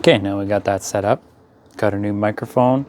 Okay, now we got that set up. Got a new microphone.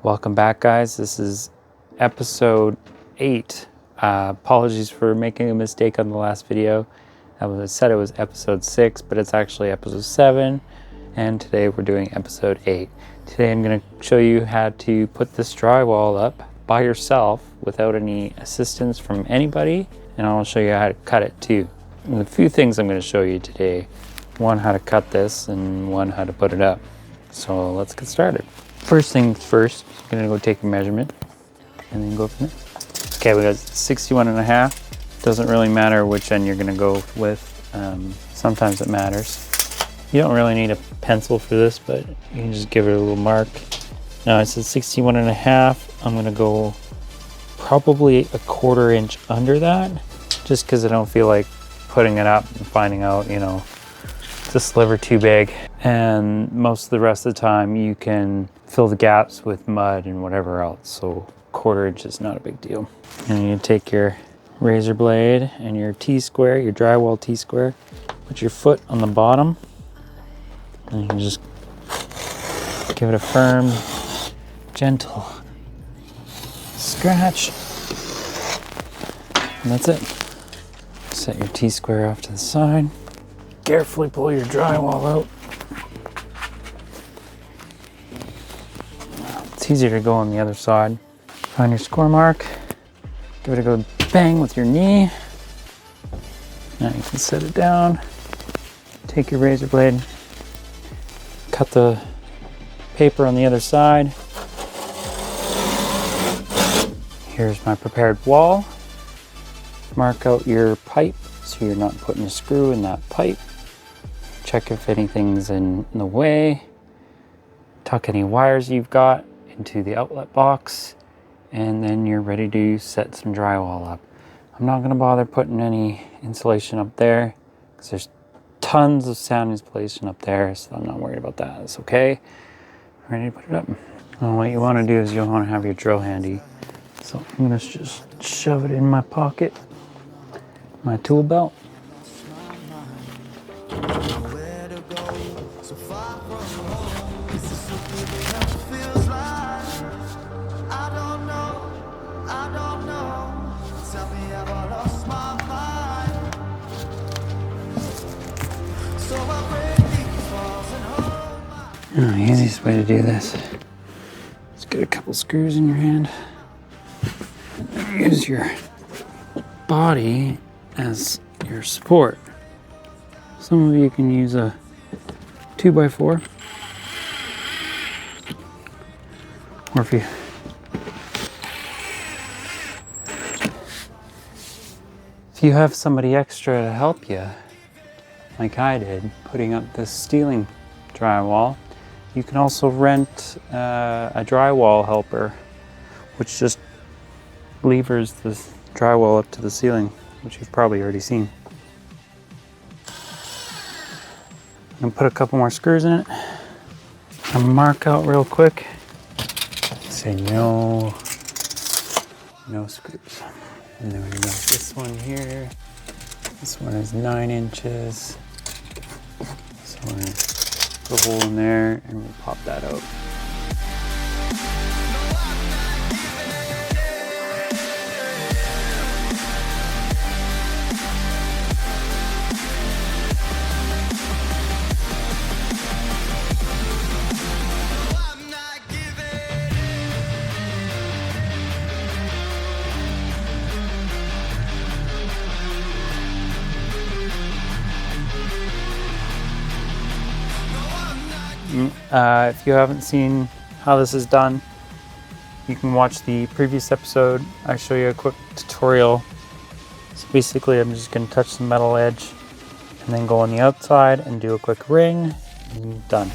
Welcome back, guys. This is episode 8. Apologies for making a mistake on the last video. I said it was episode 6, but it's actually episode 7. And today we're doing episode 8. Today I'm going to show you how to put this drywall up by yourself without any assistance from anybody. And I'll show you how to cut it too. And a few things I'm going to show you today. One, how to cut this, and one, how to put it up. So let's get started. First things first, I'm going to go take a measurement and then go from there. Okay, we got 61.5. Doesn't really matter which end you're going to go with. Sometimes it matters. You don't really need a pencil for this, but you can just give it a little mark. Now I said 61.5. I'm going to go probably a 1/4 inch under that, just because I don't feel like putting it up and finding out, the sliver too big. And most of the rest of the time you can fill the gaps with mud and whatever else, so 1/4 inch is not a big deal. And you take your razor blade and your T-square, your drywall T-square, put your foot on the bottom, and you can just give it a firm, gentle scratch, and that's it. Set your T-square off to the side. Carefully pull your drywall out. It's easier to go on the other side. Find your score mark. Give it a good bang with your knee. Now you can set it down. Take your razor blade. Cut the paper on the other side. Here's my prepared wall. Mark out your pipe so you're not putting a screw in that pipe. Check if anything's in the way. Tuck any wires you've got into the outlet box, and then you're ready to set some drywall up. I'm not going to bother putting any insulation up there because there's tons of sound insulation up there, so I'm not worried about that. It's okay. Ready to put it up. And what you want to do is you'll want to have your drill handy. So I'm going to just shove it in my pocket, my tool belt. The easiest way to do this is get a couple screws in your hand and use your body as your support. Some of you can use a 2x4, or if you have somebody extra to help you, like I did, putting up this ceiling drywall, you can also rent a drywall helper, which just levers the drywall up to the ceiling, which you've probably already seen. I'm gonna put a couple more screws in it. I'm gonna mark out real quick. Say no screws. And then we got this one here. This one is 9 inches. So we're gonna put a hole in there and we'll pop that out. If you haven't seen how this is done, you can watch the previous episode. I show you a quick tutorial. So basically I'm just going to touch the metal edge and then go on the outside and do a quick ring, and done.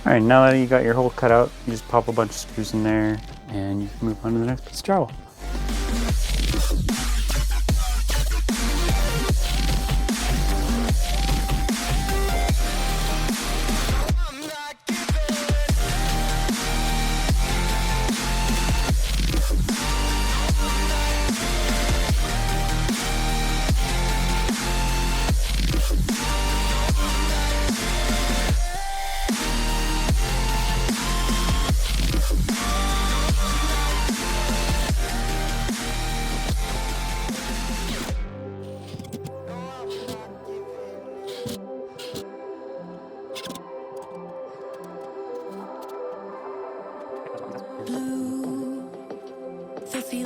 Alright, now that you got your hole cut out, you just pop a bunch of screws in there and you can move on to the next piece of drywall.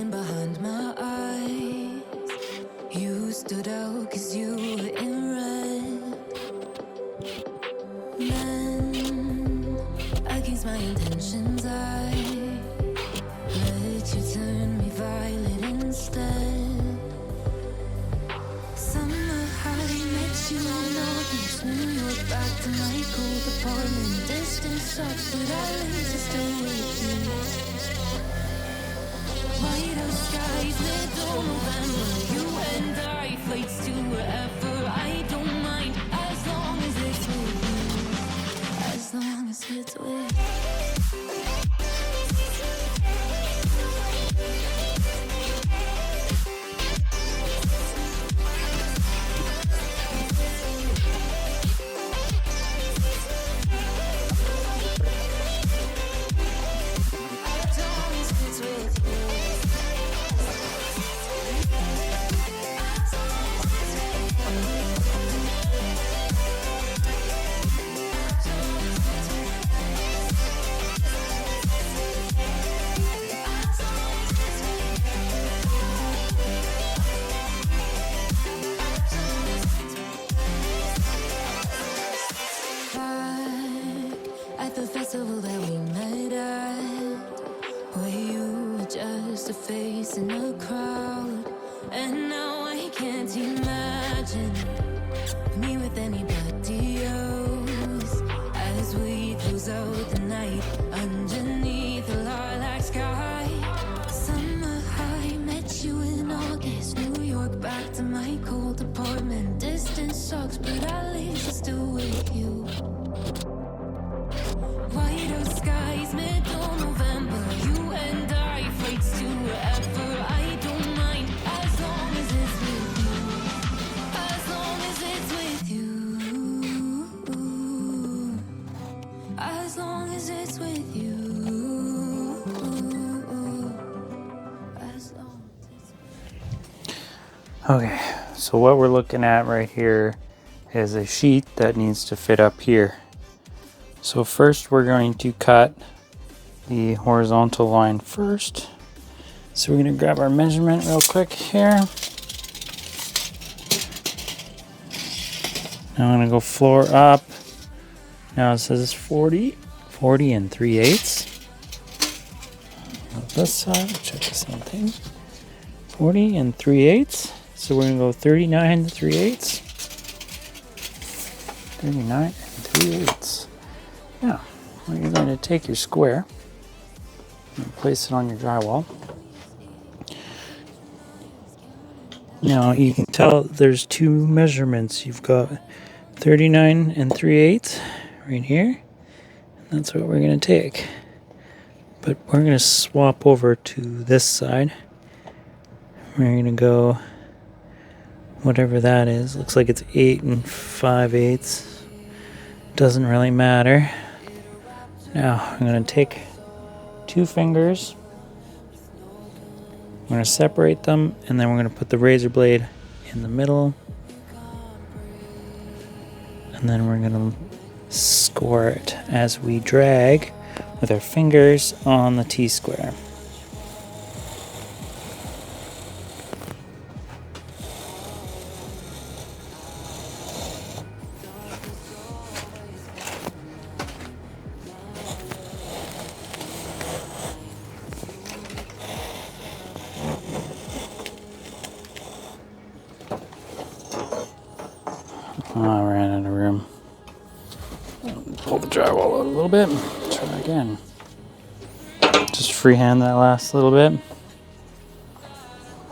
feeling behind my eyes. You stood out 'cause you were in red. Then, against my intentions, I let you turn me violet instead. Summer high, met you in August, New York, back to my cold apartment. Distance sucks, but at least it's still with you. White skies, middle November, you and I, flights to wherever. I don't mind, as long as it's with you. As long as it's with you. The festival that we met at, where you were just a face in a crowd, and now I can't imagine me with anybody else. As we close out the night underneath the lilac sky. Summer high, met you in August, New York, back to my cold apartment. Distance sucks, but at least I'm still with you. White skies, middle November, you and I, flights to wherever. I don't mind, as long as it's with you. As long as it's with you. As long as it's with you. As long as it's with you. Okay, so what we're looking at right here is a sheet that needs to fit up here. So first we're going to cut the horizontal line first. So we're going to grab our measurement real quick here. Now I'm going to go floor up. Now it says 40 and 3/8. This side, check the same thing. 40 and 3/8. So we're going to go 39 and 3/8. 39 and 3/8. Now, you're going to take your square and place it on your drywall. Now, you can tell there's two measurements. You've got 39 and 3/8 right here. And that's what we're going to take. But we're going to swap over to this side. We're going to go whatever that is. Looks like it's 8 and 5/8. Doesn't really matter. Now, I'm going to take two fingers. I'm going to separate them, and then we're going to put the razor blade in the middle. And then we're going to score it as we drag with our fingers on the T-square. Oh, I ran out of room. Pull the drywall out a little bit. Try again. Just freehand that last little bit.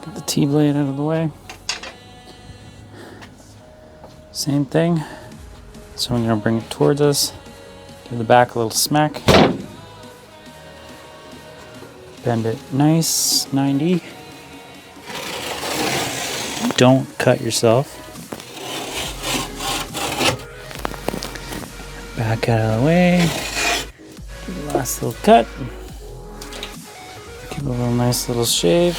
Get the T-blade out of the way. Same thing. So I'm going to bring it towards us. Give the back a little smack. Bend it nice, 90. Don't cut yourself. Back out of the way. Do the last little cut. Give it a little nice little shave.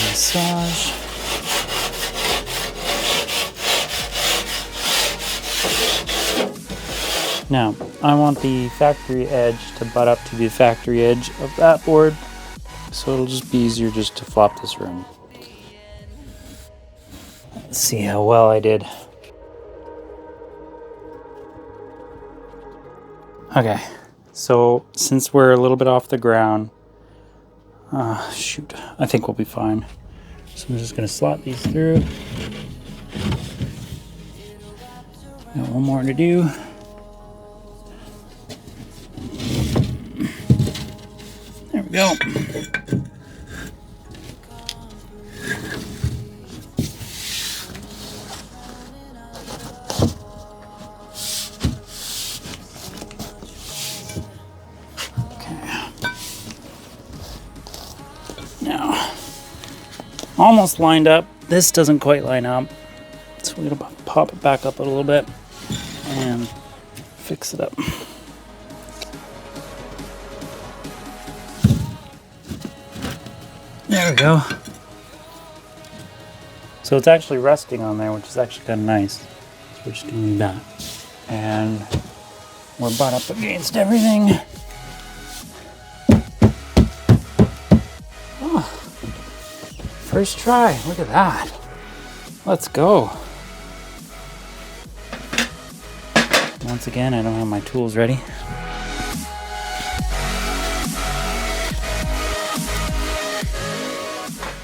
Massage. Now, I want the factory edge to butt up to the factory edge of that board. so it'll just be easier just to flop this room. Let's see how well I did. Okay, so since we're a little bit off the ground, shoot, I think we'll be fine. So I'm just gonna slot these through. Got one more to do. There we go. Now, almost lined up. This doesn't quite line up, so we're gonna pop it back up a little bit and fix it up. There we go. So it's actually resting on there, which is actually kind of nice. So we're just doing that, and we're butt up against everything. First try, look at that. Let's go. Once again, I don't have my tools ready.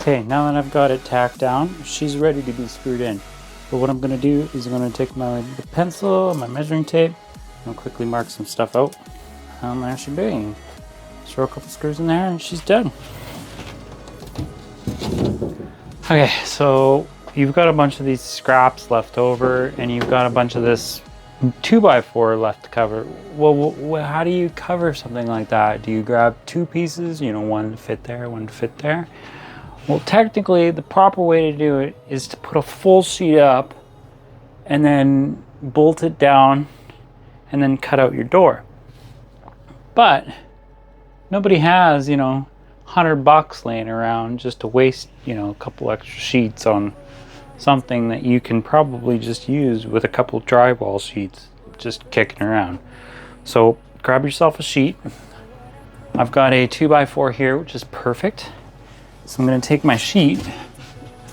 Okay, now that I've got it tacked down, she's ready to be screwed in. But what I'm gonna do is I'm gonna take my pencil, my measuring tape, and I'll quickly mark some stuff out. And there she be. Throw a couple screws in there and she's done. Okay, so you've got a bunch of these scraps left over and you've got a bunch of this 2x4 left to cover. Well, how do you cover something like that? Do you grab two pieces, you know, one to fit there, one to fit there? Well, technically, the proper way to do it is to put a full sheet up and then bolt it down and then cut out your door. But nobody has, you know, $100 laying around just to waste, you know, a couple extra sheets on something that you can probably just use with a couple drywall sheets just kicking around. So grab yourself a sheet. I've got a 2x4 here, which is perfect. So I'm going to take my sheet,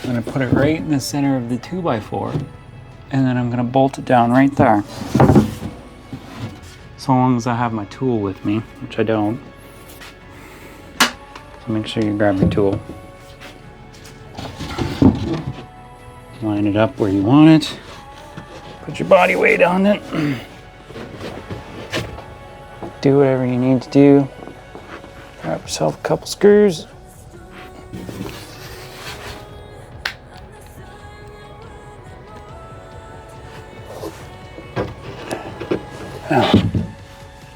I'm going to put it right in the center of the 2x4, and then I'm going to bolt it down right there. So long as I have my tool with me, which I don't. So make sure you grab your tool. Line it up where you want it. Put your body weight on it. Do whatever you need to do. Grab yourself a couple screws. Now,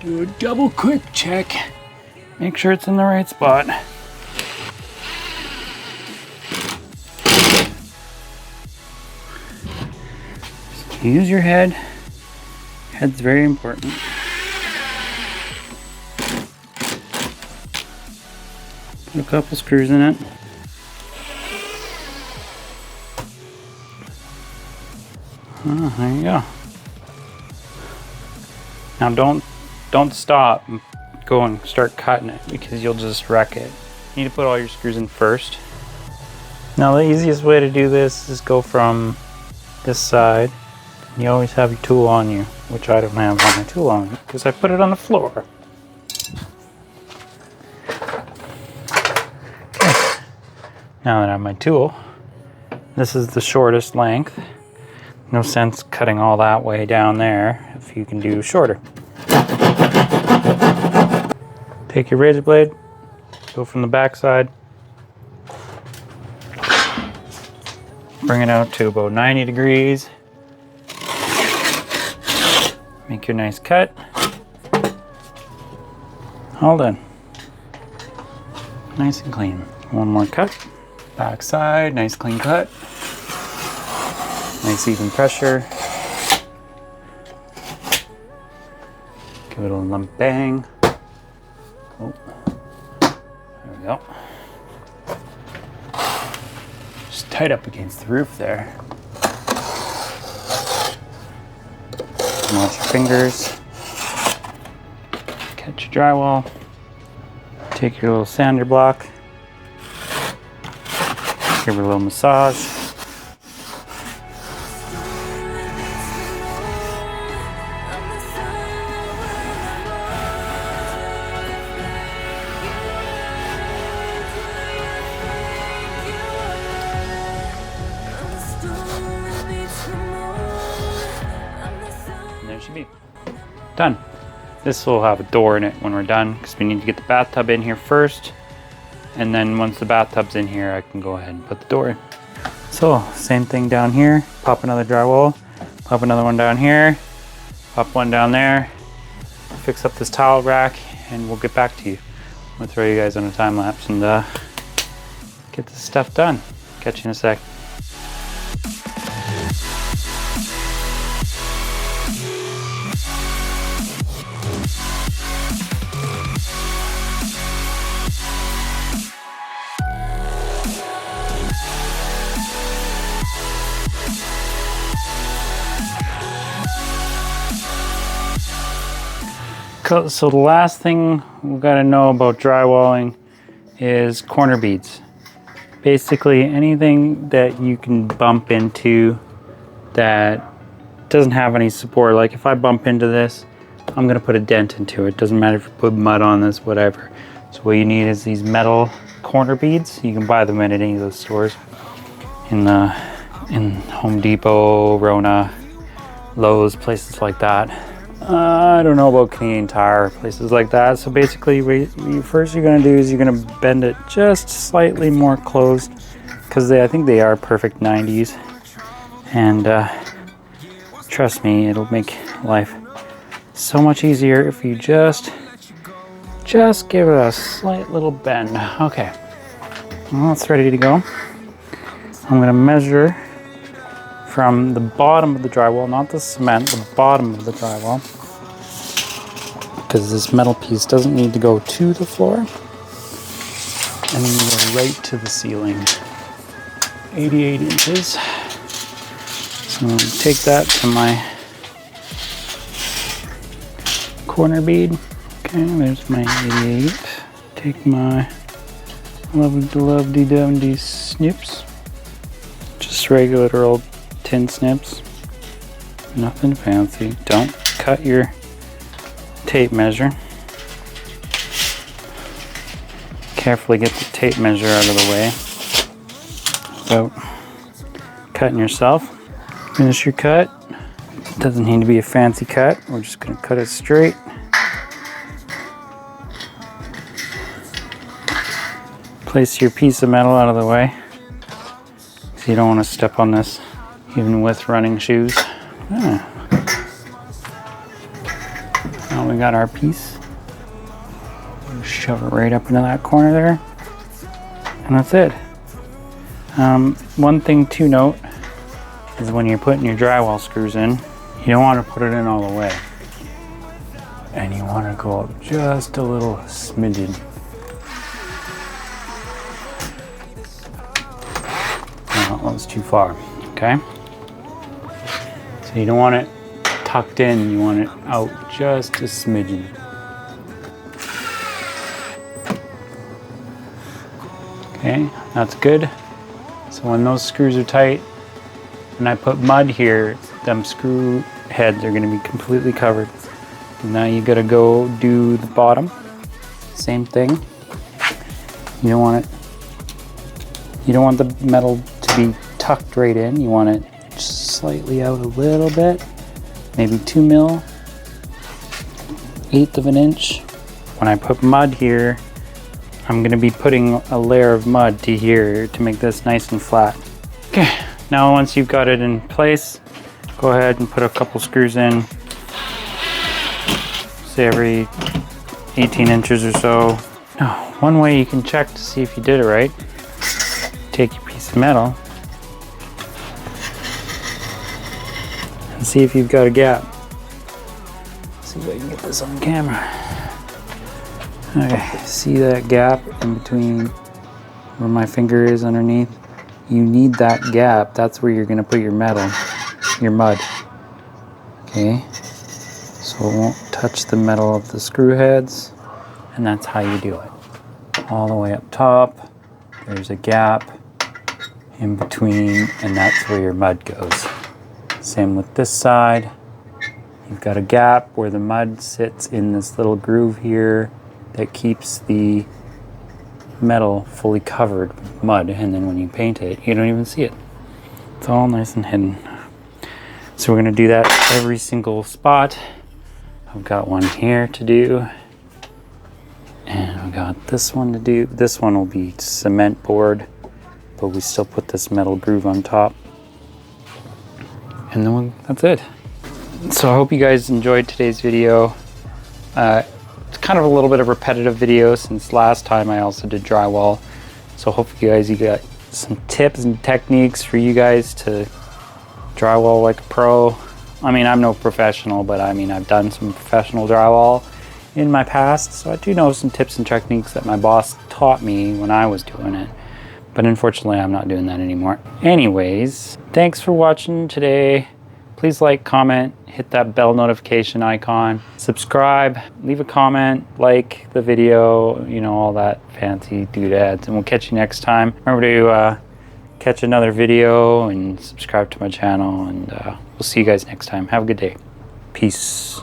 do a double quick check. Make sure it's in the right spot. Use your head. Head's very important. Put a couple screws in it. Oh, there you go. Now don't stop and go and start cutting it because you'll just wreck it. You need to put all your screws in first. Now the easiest way to do this is go from this side. You always have your tool on you, which I don't have on my tool on me because I put it on the floor. Okay. Now that I have my tool, this is the shortest length. No sense cutting all that way down there if you can do shorter. Take your razor blade, go from the back side, bring it out to about 90 degrees. Make your nice cut. All done. Nice and clean. One more cut. Back side, nice clean cut. Nice even pressure. Give it a lump bang. Oh, there we go. Just tight up against the roof there. Watch your fingers. Catch your drywall. Take your little sander block. Give her a little massage. And there she be. Done. This will have a door in it when we're done because we need to get the bathtub in here first. And then once the bathtub's in here, I can go ahead and put the door in. So, same thing down here. Pop another drywall. Pop another one down here. Pop one down there. Fix up this towel rack and we'll get back to you. I'm gonna throw you guys on a time lapse and get this stuff done. Catch you in a sec. So the last thing we got to know about drywalling is corner beads. Basically anything that you can bump into that doesn't have any support. Like if I bump into this, I'm going to put a dent into it. Doesn't matter if you put mud on this, whatever. So what you need is these metal corner beads. You can buy them at any of those stores in Home Depot, Rona, Lowe's, places like that. I don't know about Canadian Tire, places like that. So basically, first you're going to do is you're going to bend it just slightly more closed because I think they are perfect 90s. And trust me, it'll make life so much easier if you just give it a slight little bend. Okay, well, it's ready to go. I'm going to measure from the bottom of the drywall, not the cement, the bottom of the drywall, because this metal piece doesn't need to go to the floor, and then go right to the ceiling. 88 inches. So I'm going to take that to my corner bead. Okay, there's my 88. Take my lovely snips. Just regular old tin snips, nothing fancy. Don't cut your tape measure. Carefully get the tape measure out of the way without cutting yourself. Finish your cut. Doesn't need to be a fancy cut. We're just going to cut it straight. Place your piece of metal out of the way so you don't want to step on this even with running shoes. Now we got our piece. Shove it right up into that corner there. And that's it. One thing to note is when you're putting your drywall screws in, you don't want to put it in all the way. And you want to go up just a little smidgen. That was too far, okay? So you don't want it tucked in, you want it out just a smidgen. Okay, that's good. So when those screws are tight, and I put mud here, them screw heads are gonna be completely covered. And now you gotta go do the bottom. Same thing. You don't want the metal to be tucked right in. You want it just slightly out a little bit, maybe 2 mil, 1/8 of an inch. When I put mud here, I'm gonna be putting a layer of mud to here to make this nice and flat. Okay, now once you've got it in place, go ahead and put a couple screws in, say every 18 inches or so. Now, one way you can check to see if you did it right, take your piece of metal and see if you've got a gap. Let's see if I can get this on camera. Okay, see that gap in between where my finger is underneath? You need that gap. That's where you're going to put your metal, your mud. Okay, so it won't touch the metal of the screw heads, and that's how you do it. All the way up top, there's a gap, in between, and that's where your mud goes. Same with this side. You've got a gap where the mud sits in this little groove here that keeps the metal fully covered with mud, and then when you paint it, you don't even see it. It's all nice and hidden. So we're gonna do that every single spot. I've got one here to do, and I've got this one to do. This one will be cement board, but we still put this metal groove on top. And then that's it. So I hope you guys enjoyed today's video. It's kind of a little bit of a repetitive video since last time I also did drywall. So hopefully you got some tips and techniques for you guys to drywall like a pro. I mean, I'm no professional, but I mean, I've done some professional drywall in my past, so I do know some tips and techniques that my boss taught me when I was doing it. But unfortunately, I'm not doing that anymore. Anyways, thanks for watching today. Please like, comment, hit that bell notification icon, subscribe, leave a comment, like the video, you know, all that fancy doodads, and we'll catch you next time. Remember to catch another video and subscribe to my channel, and we'll see you guys next time. Have a good day. Peace.